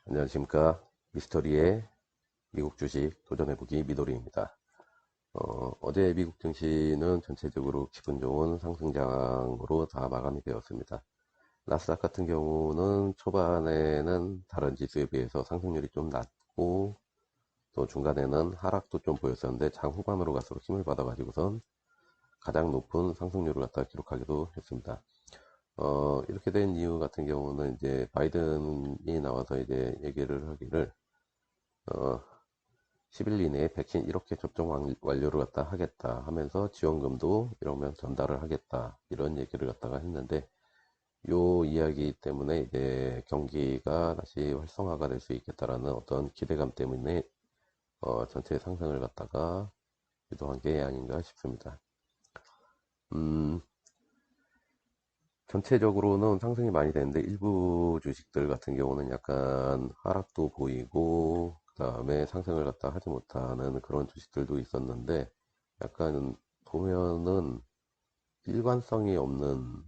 안녕하십니까. 미스터리의 미국 주식 도전해보기 미도리입니다. 어제 미국 증시는 전체적으로 기분 좋은 상승장으로 다 마감이 되었습니다. 나스닥 같은 경우는 초반에는 다른 지수에 비해서 상승률이 좀 낮고 또 중간에는 하락도 좀 보였었는데 장 후반으로 갈수록 힘을 받아가지고선 가장 높은 상승률을 갖다 기록하기도 했습니다. 이렇게 된 이유 같은 경우는 이제 바이든이 나와서 이제 얘기를 하기를 어, 10일 이내에 백신 1억 개 접종 완료를 갖다 하겠다 하면서 지원금도 이러면 전달을 하겠다 이런 얘기를 갖다가 했는데 요 이야기 때문에 이제 경기가 다시 활성화가 될 수 있겠다라는 어떤 기대감 때문에 전체 상승을 갖다가 유도한 게 아닌가 싶습니다. 음, 전체적으로는 상승이 많이 되는데 일부 주식들 같은 경우는 약간 하락도 보이고 그 다음에 상승을 갖다 하지 못하는 그런 주식들도 있었는데 약간 보면은 일관성이 없는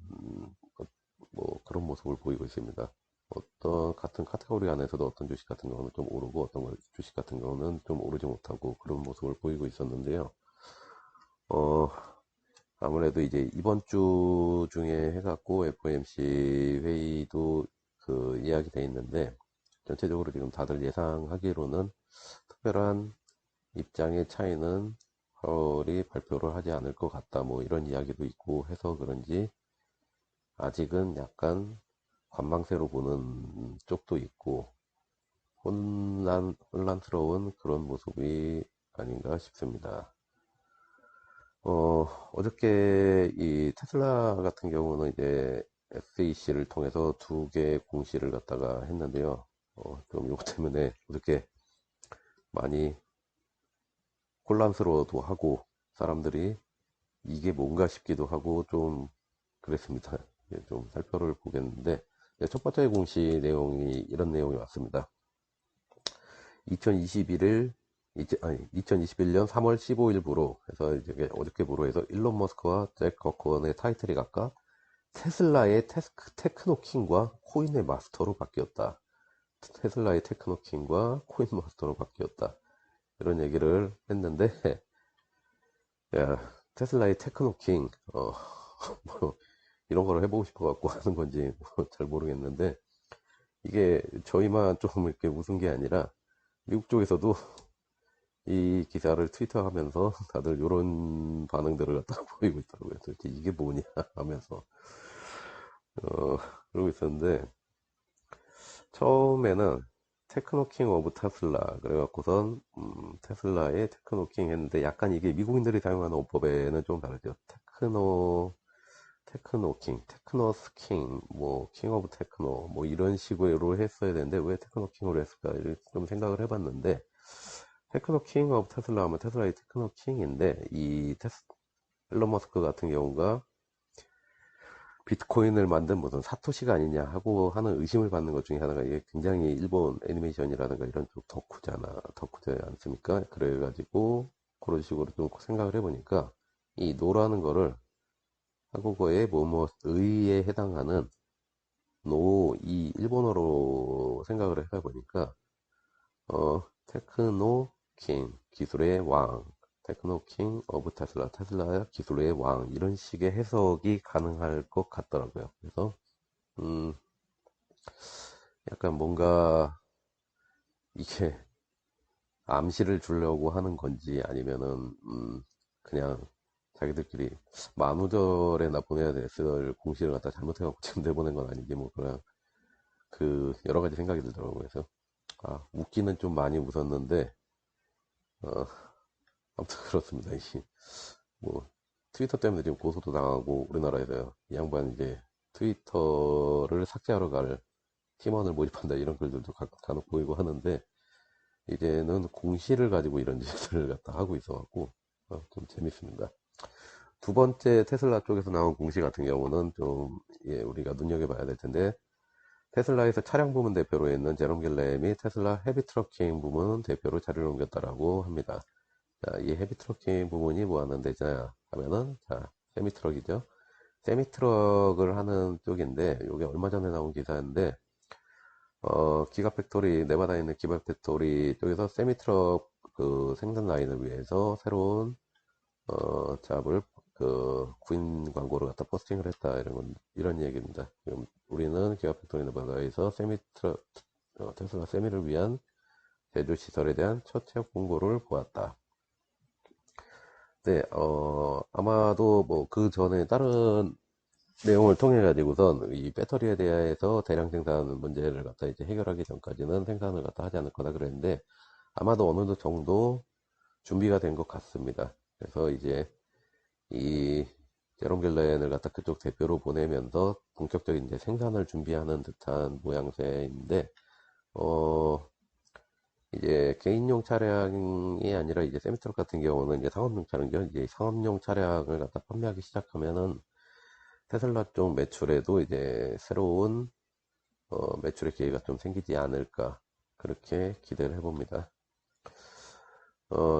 뭐 그런 모습을 보이고 있습니다. 어떤 같은 카테고리 안에서도 어떤 주식 같은 경우는 좀 오르고 어떤 주식 같은 경우는 좀 오르지 못하고 그런 모습을 보이고 있었는데요. 어, 아무래도 이제 이번 주 중에 해갖고 FOMC 회의도 그 이야기 돼 있는데 전체적으로 지금 다들 예상하기로는 특별한 입장의 차이는 파월이 발표를 하지 않을 것 같다 뭐 이런 이야기도 있고 해서 그런지 아직은 약간 관망세로 보는 쪽도 있고 혼란스러운 그런 모습이 아닌가 싶습니다. 어저께 이 테슬라 같은 경우는 이제 SEC를 통해서 두 개 공시를 갖다가 했는데요. 좀 이것 때문에 어저께 많이 혼란스러워도 하고 사람들이 이게 뭔가 싶기도 하고 좀 그랬습니다. 좀 살펴를 보겠는데 첫 번째 공시 내용이 이런 내용이 왔습니다. 2021년 3월 15일부로 해서 이제 어저께부로 해서 일론 머스크와 잭 커커의 타이틀이 각각 테슬라의 테크노킹과 코인의 마스터로 바뀌었다. 테슬라의 테크노킹과 코인 마스터로 바뀌었다. 이런 얘기를 했는데 야, 테슬라의 테크노킹 뭐 이런 거를 해보고 싶어 갖고 하는 건지 잘 모르겠는데 이게 저희만 좀 이렇게 웃은 게 아니라 미국 쪽에서도 이 기사를 트위터하면서 다들 이런 반응들을 갖다 보이고 있더라고요. 도대체 이게 뭐냐 하면서 어, 그러고 있었는데 처음에는 테크노킹 오브 테슬라 그래갖고선 테슬라의 테크노킹 했는데 약간 이게 미국인들이 사용하는 어법에는 좀 다르죠. 테크노킹, 테크노스킹, 뭐 킹 오브 테크노 뭐 이런 식으로 했어야 되는데 왜 테크노킹으로 했을까 좀 생각을 해봤는데 테크노 킹 오브 테슬라 하면 테슬라의 테크노 킹인데 이 일론 머스크 같은 경우가 비트코인을 만든 무슨 사토시가 아니냐 하고 하는 의심을 받는 것 중에 하나가 이게 굉장히 일본 애니메이션이라든가 이런 쪽 덕후지 않습니까? 그래가지고 그런 식으로 좀 생각을 해보니까 이 노라는 거를 한국어의 뭐뭐의에 해당하는 이 일본어로 생각을 해보니까 테크노킹 기술의 왕, 테크노킹 오브 테슬라, 테슬라 기술의 왕 이런 식의 해석이 가능할 것 같더라고요. 그래서 음, 약간 뭔가 이게 암시를 주려고 하는 건지 아니면은 그냥 자기들끼리 만우절에 나 보내야 됐을 공시를 갖다 잘못해갖고 지금 내보낸 건 아닌지 뭐 그냥 그 여러 가지 생각이 들더라고요. 그래서 웃기는 좀 많이 웃었는데 어, 아무튼 그렇습니다. 뭐 트위터 때문에 지금 고소도 당하고 우리나라에서요. 이 양반 이제 트위터를 삭제하러 갈 팀원을 모집한다 이런 글들도 간혹 보이고 하는데 이제는 공시를 가지고 이런 짓을 갖다 하고 있어갖고 좀 재밌습니다. 두 번째 테슬라 쪽에서 나온 공시 같은 경우는 좀 우리가 눈여겨봐야 될 텐데 테슬라에서 차량 부문 대표로 있는 제롬 길렘이 테슬라 헤비 트러킹 부문 대표로 자리를 옮겼다라고 합니다. 자, 이 헤비 트러킹 부분이 뭐 하는 데냐 하면은 자 세미 트럭이죠. 세미 트럭을 하는 쪽인데 이게 얼마 전에 나온 기사인데 기가팩토리, 네바다에 있는 기가팩토리 쪽에서 세미트럭 그 생산 라인을 위해서 새로운 잡을 그 구인 광고를 갖다 포스팅을 했다 이런 얘기입니다. 지금 우리는 기가팩토리 네바다에서 테슬라 세미를 위한 제조 시설에 대한 첫 체험 공고를 보았다. 네, 아마도 뭐 그 전에 다른 내용을 통해 가지고선 이 배터리에 대해서 대량 생산 문제를 갖다 이제 해결하기 전까지는 생산을 갖다 하지 않을 거다 그랬는데 아마도 어느 정도 준비가 된 것 같습니다. 그래서 이제 이 제롬 갤렌을 갖다 그쪽 대표로 보내면서 본격적인 이제 생산을 준비하는 듯한 모양새인데 이제 개인용 차량이 아니라 이제 세미트럭 같은 경우는 이제 상업용 차량이죠. 이제 상업용 차량을 갖다 판매하기 시작하면은 테슬라 쪽 매출에도 이제 새로운 매출의 기회가 좀 생기지 않을까 그렇게 기대를 해봅니다.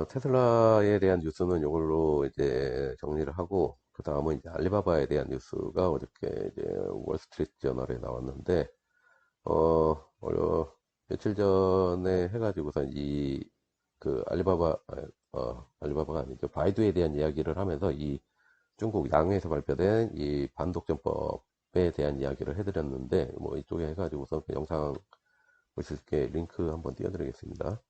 테슬라에 대한 뉴스는 이걸로 이제 정리를 하고 그 다음은 이제 알리바바에 대한 뉴스가 어저께 이제 월스트리트 저널에 나왔는데 며칠 전에 해가지고선 그 알리바바가 아니죠. 바이두에 대한 이야기를 하면서 이 중국 양회에서 발표된 이 반독점법에 대한 이야기를 해드렸는데 뭐 이쪽에 해가지고서 그 영상 보실 게 링크 한번 띄워드리겠습니다.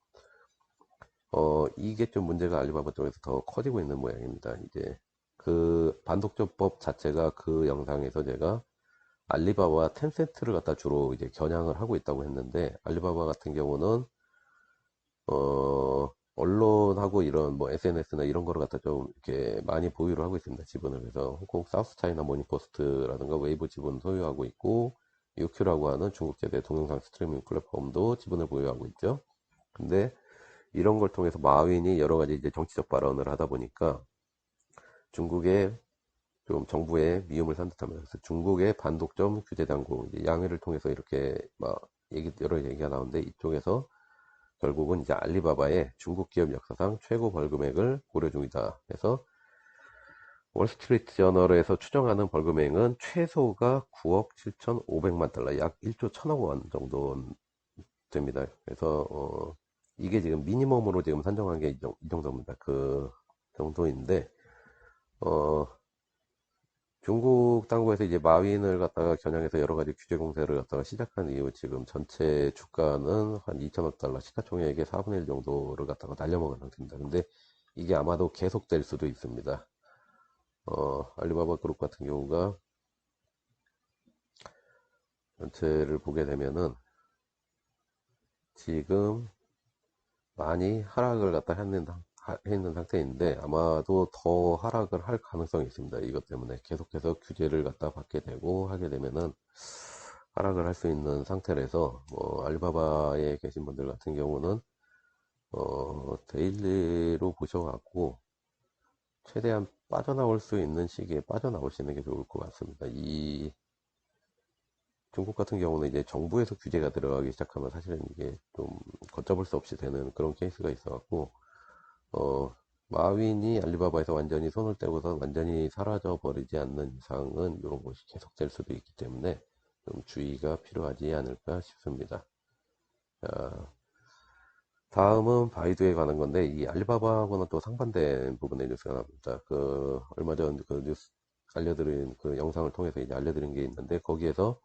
이게 좀 문제가 알리바바 쪽에서 더 커지고 있는 모양입니다. 이제 그 반독점법 자체가 그 영상에서 제가 알리바바와 텐센트를 갖다 주로 이제 겨냥을 하고 있다고 했는데 알리바바 같은 경우는 언론하고 이런 뭐 SNS나 이런 거를 갖다 좀 이렇게 많이 보유를 하고 있습니다. 지분을. 그래서 홍콩 사우스 차이나 모닝포스트라든가 웨이보 지분 소유하고 있고 유큐라고 하는 중국 최대 동영상 스트리밍 플랫폼도 지분을 보유하고 있죠. 근데 이런 걸 통해서 마윈이 여러 가지 이제 정치적 발언을 하다 보니까 중국의 좀 정부의 미움을 산 듯합니다. 그래서 중국의 반독점 규제 당국 양해를 통해서 이렇게 막 여러 얘기가 나오는데 이쪽에서 결국은 이제 알리바바의 중국 기업 역사상 최고 벌금액을 고려 중이다. 그래서 월스트리트 저널에서 추정하는 벌금액은 최소가 9억 7,500만 달러, 약 1조 1천억 원 정도 됩니다. 그래서 이게 지금 미니멈으로 지금 산정한 게 이 정도입니다. 그 정도인데 중국 당국에서 이제 마윈을 갖다가 겨냥해서 여러 가지 규제 공세를 갖다가 시작한 이후 지금 전체 주가는 한 2천억 달러, 시가총액의 4분의 1 정도를 갖다가 날려먹은 상태입니다. 근데 이게 아마도 계속될 수도 있습니다. 알리바바 그룹 같은 경우가 전체를 보게 되면은 지금 많이 하락을 갖다 했는 상태인데 아마도 더 하락을 할 가능성이 있습니다. 이것 때문에 계속해서 규제를 갖다 받게 되고 하게 되면은 하락을 할 수 있는 상태라서 뭐 알리바바에 계신 분들 같은 경우는 데일리로 보셔갖고 최대한 빠져나올 수 있는 시기에 빠져나오시는 게 좋을 것 같습니다. 이 중국 같은 경우는 이제 정부에서 규제가 들어가기 시작하면 사실은 이게 좀 걷잡을 수 없이 되는 그런 케이스가 있어갖고 마윈이 알리바바에서 완전히 손을 떼고서 완전히 사라져 버리지 않는 이상은 이런 것이 계속될 수도 있기 때문에 좀 주의가 필요하지 않을까 싶습니다. 자, 다음은 바이두에 관한 건데 이 알리바바하고는 또 상반된 부분의 뉴스가 나옵니다. 그 얼마 전 그 뉴스 알려드린 그 영상을 통해서 이제 알려드린 게 있는데 거기에서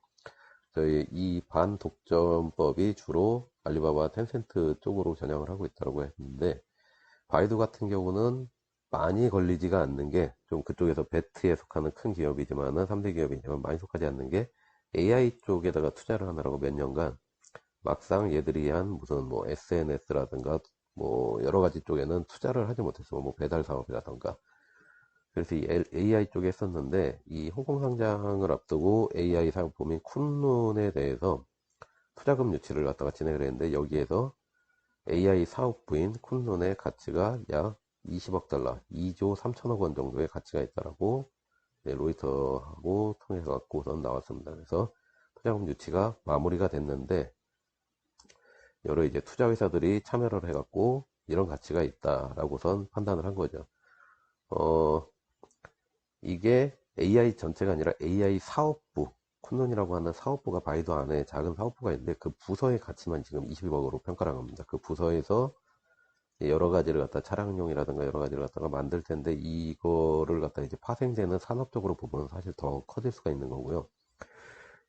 저희 이 반독점법이 주로 알리바바 텐센트 쪽으로 겨냥을 하고 있다고 했는데 바이두 같은 경우는 많이 걸리지가 않는 게 좀 그쪽에서 베트에 속하는 큰 기업이지만은 3대 기업이지만 많이 속하지 않는 게 AI 쪽에다가 투자를 하느라고 몇 년간 막상 얘들이 한 무슨 뭐 SNS라든가 뭐 여러 가지 쪽에는 투자를 하지 못했어. 뭐 배달 사업이라든가. 그래서 이 AI 쪽에 했었는데 이 홍콩 상장을 앞두고 AI 상품인 쿤룬에 대해서 투자금 유치를 갖다가 진행을 했는데 여기에서 AI 사업부인 쿤룬의 가치가 약 20억 달러, 2조 3천억 원 정도의 가치가 있다라고 로이터하고 통해서 갖고선 나왔습니다. 그래서 투자금 유치가 마무리가 됐는데 여러 이제 투자 회사들이 참여를 해갖고 이런 가치가 있다라고선 판단을 한 거죠. 이게 AI 전체가 아니라 AI 사업부 쿤눈이라고 하는 사업부가 바이두 안에 작은 사업부가 있는데 그 부서의 가치만 지금 20억으로 평가를 합니다. 그 부서에서 여러 가지를 갖다 차량용이라든가 여러 가지를 갖다가 만들 텐데 이거를 갖다 이제 파생되는 산업적으로 보면 사실 더 커질 수가 있는 거고요.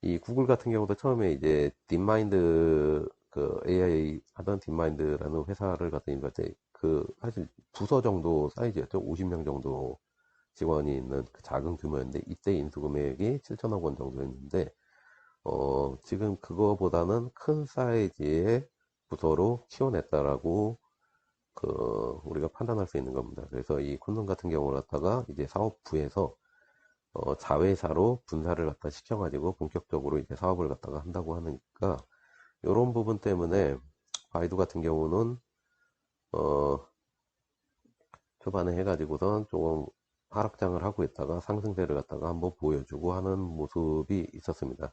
이 구글 같은 경우도 처음에 이제 딥마인드 그 AI 하던 딥마인드라는 회사를 갖다 인수할 그 사실 부서 정도 사이즈였죠. 50명 정도 직원이 있는 그 작은 규모였는데 이때 인수 금액이 7천억 원 정도였는데 지금 그거보다는 큰 사이즈의 부서로 키워냈다라고 그 우리가 판단할 수 있는 겁니다. 그래서 이 쿤눈 같은 경우를 갖다가 이제 사업부에서 자회사로 분사를 갖다 시켜가지고 본격적으로 이제 사업을 갖다가 한다고 하니까 이런 부분 때문에 바이두 같은 경우는 초반에 해가지고선 조금 하락장을 하고 있다가 상승세를 갖다가 한번 보여주고 하는 모습이 있었습니다.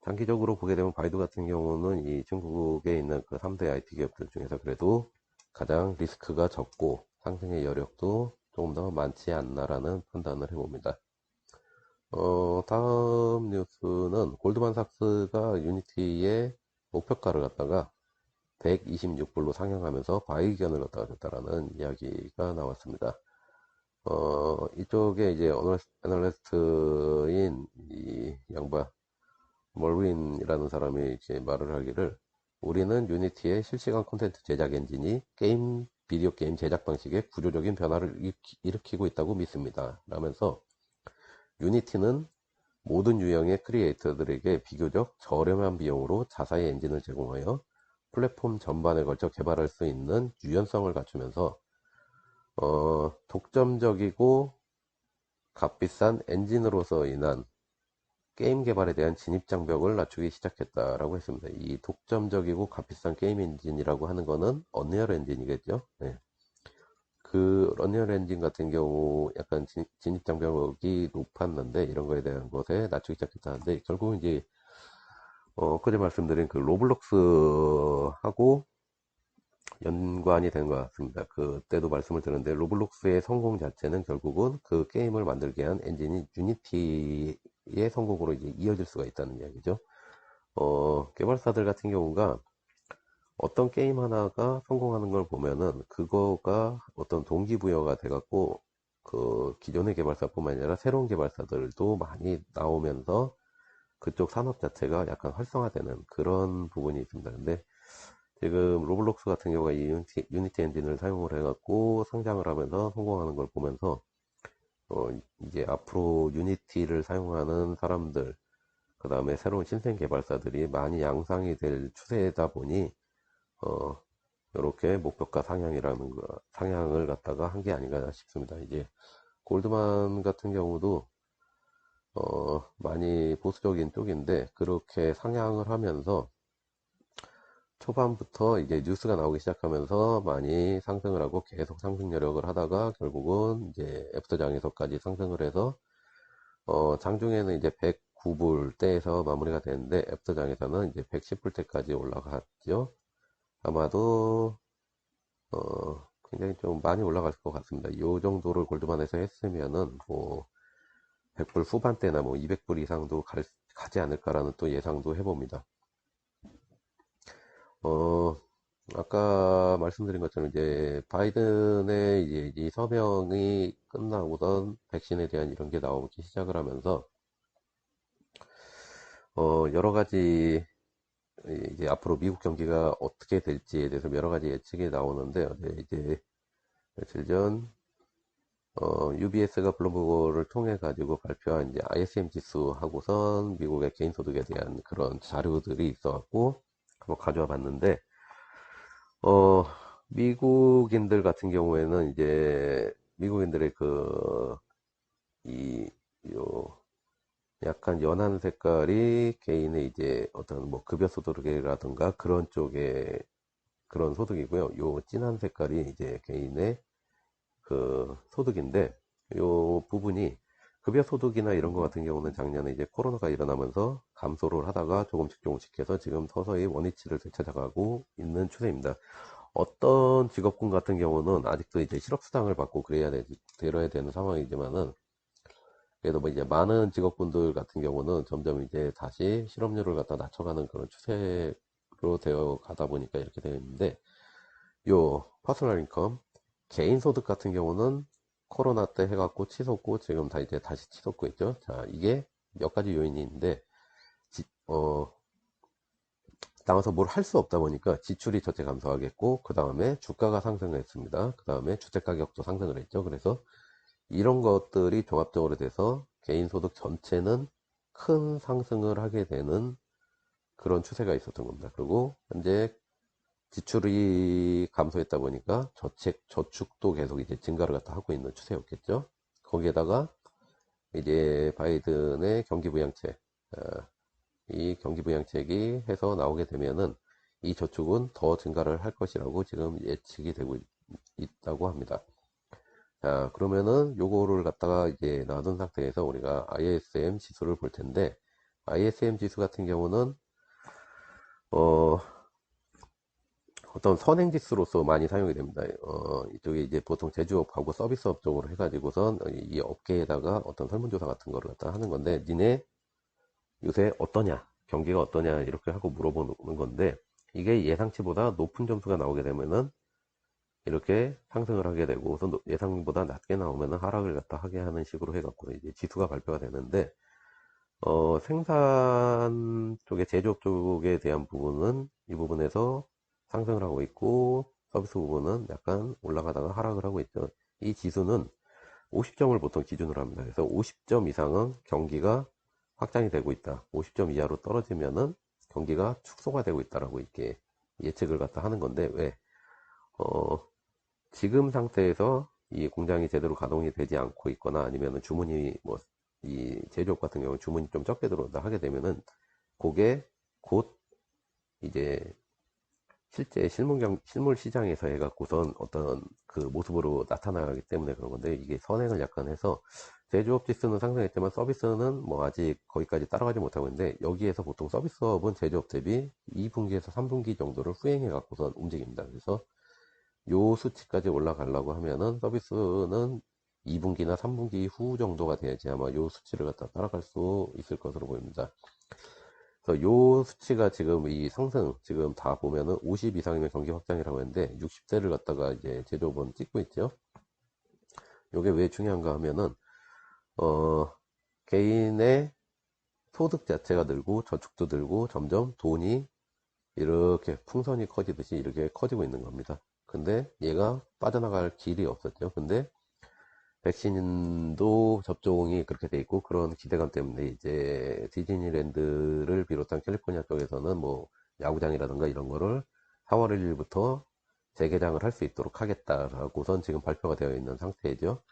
장기적으로 보게 되면 바이두 같은 경우는 이 중국에 있는 그 3대 IT 기업들 중에서 그래도 가장 리스크가 적고 상승의 여력도 조금 더 많지 않나라는 판단을 해봅니다. 다음 뉴스는 골드만삭스가 유니티의 목표가를 갖다가 126불로 상향하면서 바이견을 갖다가 줬다라는 이야기가 나왔습니다. 이쪽에 이제 애널리스트인 이 양반 멀윈이라는 사람이 이렇게 말을 하기를 우리는 유니티의 실시간 콘텐츠 제작 엔진이 비디오 게임 제작 방식에 구조적인 변화를 일으키고 있다고 믿습니다. 라면서 유니티는 모든 유형의 크리에이터들에게 비교적 저렴한 비용으로 자사의 엔진을 제공하여 플랫폼 전반에 걸쳐 개발할 수 있는 유연성을 갖추면서 독점적이고 값비싼 엔진으로서 인한 게임 개발에 대한 진입장벽을 낮추기 시작했다라고 했습니다. 이 독점적이고 값비싼 게임 엔진이라고 하는 거는 언리얼 엔진이겠죠. 네. 그 언리얼 엔진 같은 경우 약간 진입장벽이 높았는데 이런 거에 대한 것에 낮추기 시작했다는데 결국은 이제 그제 말씀드린 그 로블록스하고 연관이 된 것 같습니다. 그때도 말씀을 드렸는데 로블록스의 성공 자체는 결국은 그 게임을 만들게 한 엔진이 유니티의 성공으로 이제 이어질 수가 있다는 이야기죠. 개발사들 같은 경우가 어떤 게임 하나가 성공하는 걸 보면은 그거가 어떤 동기부여가 돼갖고 그 기존의 개발사뿐만 아니라 새로운 개발사들도 많이 나오면서 그쪽 산업 자체가 약간 활성화되는 그런 부분이 있습니다. 근데 지금 로블록스 같은 경우가 이 유니티 엔진을 사용을 해갖고 상장을 하면서 성공하는 걸 보면서 이제 앞으로 유니티를 사용하는 사람들 그 다음에 새로운 신생 개발사들이 많이 양상이 될 추세다 보니 이렇게 목표가 상향을 갖다가 한 게 아닌가 싶습니다. 이제 골드만 같은 경우도 많이 보수적인 쪽인데 그렇게 상향을 하면서 초반부터 이제 뉴스가 나오기 시작하면서 많이 상승을 하고 계속 상승 여력을 하다가 결국은 이제 애프터장에서까지 상승을 해서 장중에는 이제 109불대에서 마무리가 되는데 애프터장에서는 이제 110불대까지 올라갔죠. 아마도 굉장히 좀 많이 올라갈 것 같습니다. 이 정도를 골드만에서 했으면은 뭐 100불 후반대나 뭐 200불 이상도 가지 않을까라는 또 예상도 해봅니다. 아까 말씀드린 것처럼 이제 바이든의 이제 이 서명이 끝나고던 백신에 대한 이런 게 나오기 시작을 하면서 여러 가지 이제 앞으로 미국 경기가 어떻게 될지에 대해서 여러 가지 예측이 나오는데 이제 며칠 전 UBS가 블룸버그를 통해 가지고 발표한 이제 ISM 지수하고선 미국의 개인소득에 대한 그런 자료들이 있어갖고 한번 가져와 봤는데 미국인들 같은 경우에는 이제 미국인들의 요 약간 연한 색깔이 개인의 이제 어떤 뭐 급여 소득이라든가 그런 쪽에 그런 소득이고요. 요 진한 색깔이 이제 개인의 그 소득인데 요 부분이 급여 소득이나 이런 거 같은 경우는 작년에 이제 코로나가 일어나면서 감소를 하다가 조금씩 해서 지금 서서히 원위치를 되찾아가고 있는 추세입니다. 어떤 직업군 같은 경우는 아직도 이제 실업수당을 받고 그래야 되는 상황이지만은 그래도 뭐 이제 많은 직업군들 같은 경우는 점점 이제 다시 실업률을 갖다 낮춰가는 그런 추세로 되어 가다 보니까 이렇게 되어 있는데, 요 퍼스널 인컴 개인 소득 같은 경우는 코로나 때 해갖고 치솟고 지금 다 이제 다시 치솟고 있죠. 자, 이게 몇 가지 요인이 있는데, 지- 어, 나가서 뭘 할 수 없다 보니까 지출이 첫째 감소하겠고, 그 다음에 주가가 상승했습니다. 그 다음에 주택 가격도 상승을 했죠. 그래서 이런 것들이 종합적으로 돼서 개인 소득 전체는 큰 상승을 하게 되는 그런 추세가 있었던 겁니다. 그리고 현재 지출이 감소했다 보니까 저축도 계속 이제 증가를 갖다 하고 있는 추세였겠죠. 거기에다가 이제 바이든의 경기부양책, 이 경기부양책이 해서 나오게 되면은 이 저축은 더 증가를 할 것이라고 지금 예측이 되고 있다고 합니다. 자, 그러면은 요거를 갖다가 이제 놔둔 상태에서 우리가 ISM 지수를 볼 텐데, ISM 지수 같은 경우는 어, 어떤 선행지수로서 많이 사용이 됩니다. 이쪽에 이제 보통 제조업하고 서비스업 쪽으로 해가지고선 이 업계에다가 어떤 설문조사 같은 거를 갖다 하는 건데, 니네 요새 어떠냐? 경기가 어떠냐? 이렇게 하고 물어보는 건데, 이게 예상치보다 높은 점수가 나오게 되면은 이렇게 상승을 하게 되고, 우선 예상보다 낮게 나오면은 하락을 갖다 하게 하는 식으로 해갖고 이제 지수가 발표가 되는데, 생산 쪽에 제조업 쪽에 대한 부분은 이 부분에서 상승을 하고 있고, 서비스 부분은 약간 올라가다가 하락을 하고 있죠. 이 지수는 50점을 보통 기준으로 합니다. 그래서 50점 이상은 경기가 확장이 되고 있다. 50점 이하로 떨어지면은 경기가 축소가 되고 있다라고 이렇게 예측을 갖다 하는 건데, 왜? 어, 지금 상태에서 이 공장이 제대로 가동이 되지 않고 있거나 아니면 주문이 뭐 이 제조업 같은 경우 주문이 좀 적게 들어온다 하게 되면은 그게 곧 이제 실제 실물 시장에서 해갖고선 어떤 그 모습으로 나타나기 때문에 그런 건데, 이게 선행을 약간 해서 제조업 지수는 상승했지만 서비스는 뭐 아직 거기까지 따라가지 못하고 있는데, 여기에서 보통 서비스업은 제조업 대비 2분기에서 3분기 정도를 후행해 갖고선 움직입니다. 그래서 요 수치까지 올라가려고 하면은 서비스는 2분기나 3분기 후 정도가 돼야지 아마 요 수치를 갖다 따라갈 수 있을 것으로 보입니다. 그래서 요 수치가 지금 이 상승, 지금 다 보면은 50 이상이면 경기 확장이라고 했는데 60대를 갖다가 이제 제조업은 찍고 있죠. 요게 왜 중요한가 하면은, 어, 개인의 소득 자체가 늘고 저축도 늘고 점점 돈이 이렇게 풍선이 커지듯이 이렇게 커지고 있는 겁니다. 근데 얘가 빠져나갈 길이 없었죠. 근데 백신도 접종이 그렇게 돼 있고 그런 기대감 때문에 이제 디즈니랜드를 비롯한 캘리포니아 쪽에서는 뭐 야구장이라든가 이런 거를 4월 1일부터 재개장을 할 수 있도록 하겠다라고선 지금 발표가 되어 있는 상태이죠.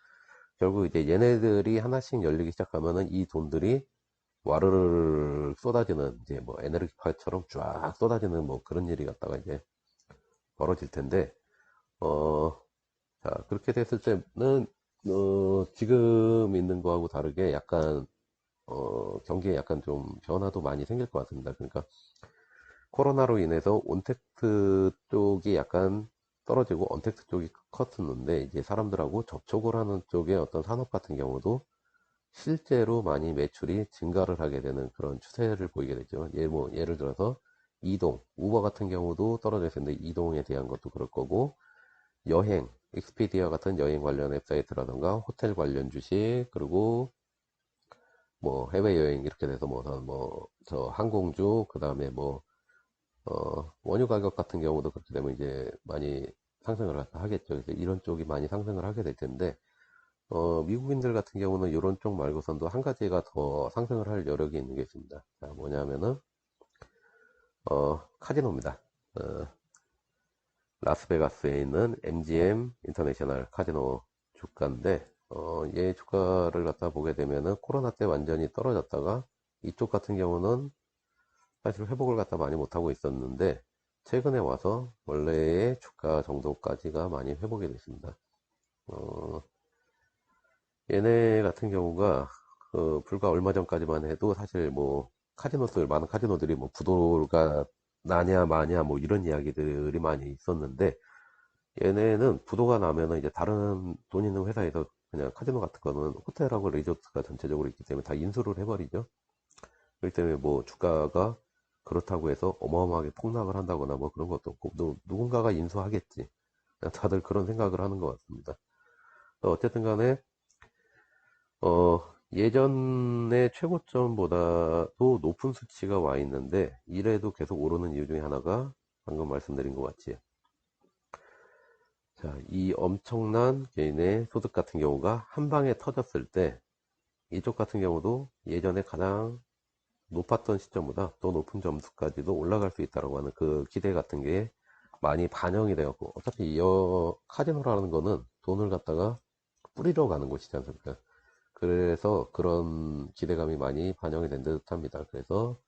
결국 이제 얘네들이 하나씩 열리기 시작하면은 이 돈들이 와르르 쏟아지는, 이제 뭐 에너지파처럼 쫙 쏟아지는 뭐 그런 일이 갖다가 이제 벌어질 텐데, 어, 자, 그렇게 됐을 때는, 지금 있는 거하고 다르게 약간, 경기에 약간 좀 변화도 많이 생길 것 같습니다. 그러니까 코로나로 인해서 온택트 쪽이 약간 떨어지고 언택트 쪽이 컸었는데, 이제 사람들하고 접촉을 하는 쪽의 어떤 산업 같은 경우도 실제로 많이 매출이 증가를 하게 되는 그런 추세를 보이게 되죠. 예를 들어서 이동, 우버 같은 경우도 떨어져 있었는데 이동에 대한 것도 그럴 거고, 여행, 익스피디아 같은 여행 관련 웹사이트라던가 호텔 관련 주식, 그리고 뭐 해외여행 이렇게 돼서 저 항공주, 그 다음에 원유 가격 같은 경우도 그렇게 되면 이제 많이 상승을 하겠죠. 그래서 이런 쪽이 많이 상승을 하게 될 텐데, 미국인들 같은 경우는 이런 쪽 말고선도 한 가지가 더 상승을 할 여력이 있는 게 있습니다. 자, 뭐냐면은, 카지노입니다. 어, 라스베가스에 있는 MGM 인터내셔널 카지노 주가인데, 얘 주가를 갖다 보게 되면은 코로나 때 완전히 떨어졌다가 이쪽 같은 경우는 사실 회복을 갖다 많이 못하고 있었는데, 최근에 와서 원래의 주가 정도까지가 많이 회복이 됐습니다. 어, 얘네 같은 경우가 불과 얼마 전까지만 해도 사실 뭐 많은 카지노들이 뭐 부도가 나냐 마냐 뭐 이런 이야기들이 많이 있었는데, 얘네는 부도가 나면은 이제 다른 돈 있는 회사에서 그냥 카지노 같은 거는 호텔하고 리조트가 전체적으로 있기 때문에 다 인수를 해버리죠. 그렇기 때문에 뭐 주가가 그렇다고 해서 어마어마하게 폭락을 한다거나 뭐 그런 것도 없고, 누군가가 인수하겠지. 그냥 다들 그런 생각을 하는 것 같습니다. 어쨌든 간에, 예전의 최고점보다도 높은 수치가 와 있는데, 이래도 계속 오르는 이유 중에 하나가 방금 말씀드린 것 같이, 자, 이 엄청난 개인의 소득 같은 경우가 한 방에 터졌을 때, 이쪽 같은 경우도 예전에 가장 높았던 시점보다 더 높은 점수까지도 올라갈 수 있다고 하는 그 기대 같은 게 많이 반영이 되었고, 어차피 이 카지노라는 거는 돈을 갖다가 뿌리러 가는 곳이지 않습니까? 그래서 그런 기대감이 많이 반영이 된 듯 합니다. 그래서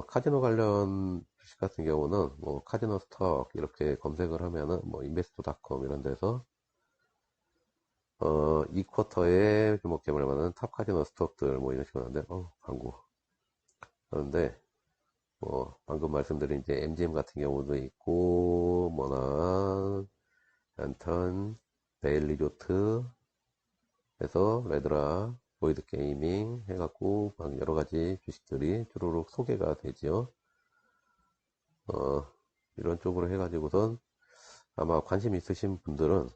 카지노 관련 주식 같은 경우는 뭐 카지노 스톡 이렇게 검색을 하면은 뭐 인베스토닷컴 이런 데서 이 쿼터에 주목해볼 만한 탑 카지노 스톡들 뭐 이런 식으로 하는데 광고. 그런데 뭐 방금 말씀드린 이제 MGM 같은 경우도 있고 뭐나 랜턴 베일 리조트 해서 레드라 보이드 게이밍 해갖고 막 여러 가지 주식들이 주로록 소개가 되죠. 어, 이런 쪽으로 해가지고선 아마 관심 있으신 분들은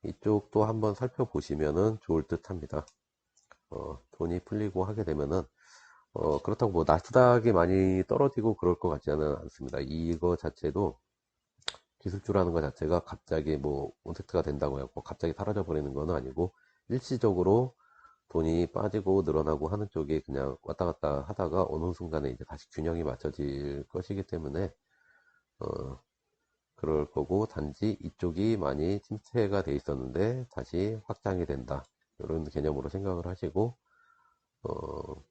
이쪽도 한번 살펴보시면은 좋을 듯 합니다. 돈이 풀리고 하게 되면은 그렇다고 뭐 나스닥이 많이 떨어지고 그럴 것 같지는 않습니다. 이거 자체도 기술주라는 것 자체가 갑자기 뭐 온택트가 된다고 해고 갑자기 사라져 버리는 건 아니고 일시적으로 돈이 빠지고 늘어나고 하는 쪽이 그냥 왔다 갔다 하다가 어느 순간에 이제 다시 균형이 맞춰질 것이기 때문에 어, 그럴 거고, 단지 이쪽이 많이 침체가 돼 있었는데 다시 확장이 된다 이런 개념으로 생각을 하시고 어,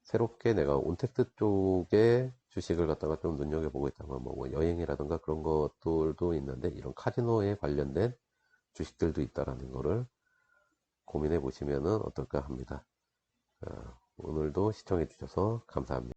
새롭게 내가 온택트 쪽에 주식을 갖다가 좀 눈여겨보고 있다면 뭐 여행이라든가 그런 것들도 있는데 이런 카지노에 관련된 주식들도 있다라는 거를 고민해 보시면 어떨까 합니다. 오늘도 시청해 주셔서 감사합니다.